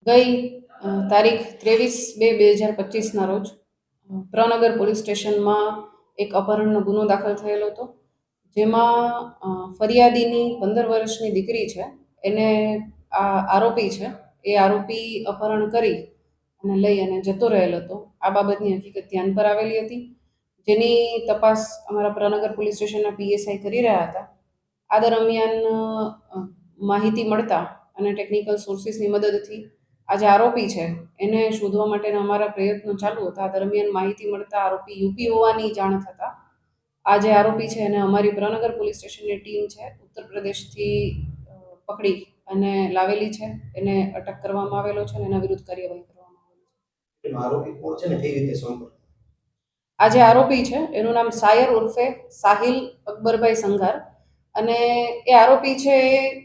ગઈ તારીખ 23/2/2025ના રોજ પ્રનગર પોલીસ સ્ટેશનમાં એક અપહરણનો ગુનો દાખલ થયેલો હતો, જેમાં ફરિયાદીની 15 વર્ષની દીકરી છે, એને આ આરોપી છે એ આરોપી અપહરણ કરી અને લઈ અને જતો રહેલ હતો. આ બાબતની હકીકત ધ્યાન પર આવેલી હતી, જેની તપાસ અમારા પ્રનગર પોલીસ સ્ટેશનના પીએસઆઈ કરી રહ્યા હતા. આ દરમિયાન માહિતી મળતા અને ટેકનિકલ સોર્સિસની મદદથી આ જે આરોપી છે એને શોધવા માટેના અમારા પ્રયત્નો ચાલુ હતા. આ દરમિયાન માહિતી મળતા આરોપી યુપી હોવાની જાણ થતાં આ જે આરોપી છે એને અમારી પ્રનગર પોલીસ સ્ટેશનની ટીમ છે ઉત્તર પ્રદેશથી પકડી અને લાવેલી છે. એને અટક કરવામાં આવેલો છે અને એના વિરુદ્ધ કાર્યવાહી કરવામાં આવેલી છે. આ જે આરોપી છે એનું નામ સાયર ઉર્ફે સાહિલ અકબરભાઈ સંઘાર, અને એ આરોપી છે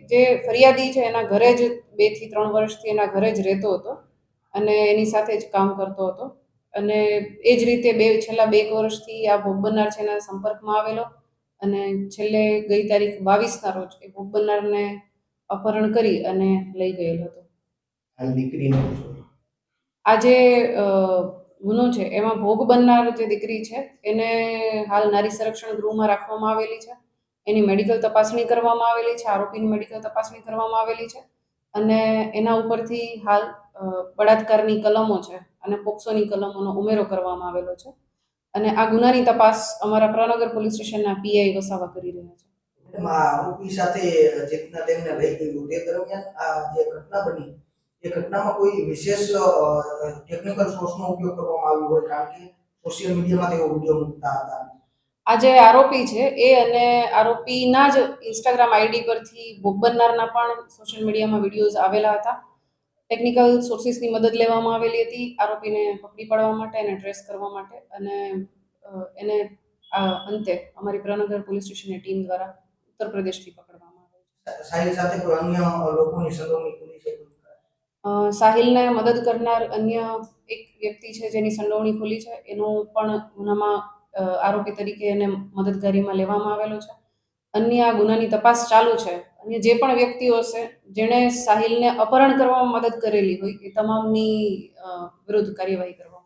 જે ફરિયાદી છે એના ઘરે જ 2 થી 3 વર્ષથી એના ઘરે જ રહેતો હતો અને એની સાથે જ કામ કરતો હતો. અને એ જ રીતે છેલ્લા 2 વર્ષથી આ ભોગ બનનાર છે એના સંપર્કમાં આવેલો અને છેલ્લે ગઈ તારીખ 22ના રોજ એ ભોગ બનનારને અપહરણ કરી અને લઈ ગયેલ હતો. આ જે ગુનો છે એમાં ભોગ બનનાર જે દીકરી છે એને હાલ નારી સંરક્ષણ ગૃહમાં રાખવામાં આવેલી છે. એની મેડિકલ તપાસણી કરવામાં આવેલી છે, આરોપીની મેડિકલ તપાસણી કરવામાં આવેલી છે અને એના ઉપરથી હાલ બળાત્કારની કલમો છે અને પોક્સોની કલમોનો ઉમેરો કરવામાં આવેલો છે. અને આ ગુનાની તપાસ અમારા પ્રનગર પોલીસ સ્ટેશનના પીઆઈ વસાવા કરી રહ્યા છે. આરોપી સાથે જે રીતના તેમને લઈ ગયું તે દરમિયાન આ જે ઘટના બની એ ઘટનામાં કોઈ વિશેષ ટેકનિકલ સોર્સનો ઉપયોગ કરવામાં આવ્યો હોય, કારણ કે સોશિયલ મીડિયામાં તેઓ વિડીયો મૂકતા હતા. આ જે આરોપી છે એ અને આરોપીના જ ઇન્સ્ટાગ્રામ આઈડી પરથી ભોગ બનનારના પણ સોશિયલ મીડિયામાં વિડીયોઝ આવેલા હતા. ટેકનિકલ સોર્સિસની મદદ લેવામાં આવેલી હતી આરોપીને પકડી પાડવા માટે અને ટ્રેસ કરવા માટે, અને એને અંતે અમારી પ્રનગર પોલીસ સ્ટેશનની ટીમ દ્વારા ઉત્તર પ્રદેશથી પકડવામાં આવેલ છે. સાહિલ સાથે કોઈ અન્ય લોકોની સંડોવણી ખુલી છે? સાહિલને મદદ કરનાર અન્ય એક વ્યક્તિ છે જેની સંડોવણી ખુલી છે, એનું પણ ગુનામાં આરોપી તરીકે એને મદદગારીમાં લેવામાં આવેલો છે. અન્ય આ ગુનાની તપાસ ચાલુ છે. અને જે પણ વ્યક્તિઓ હશે જેણે સાહિલને અપહરણ કરવામાં મદદ કરેલી હોય એ તમામની વિરુદ્ધ કાર્યવાહી કરવામાં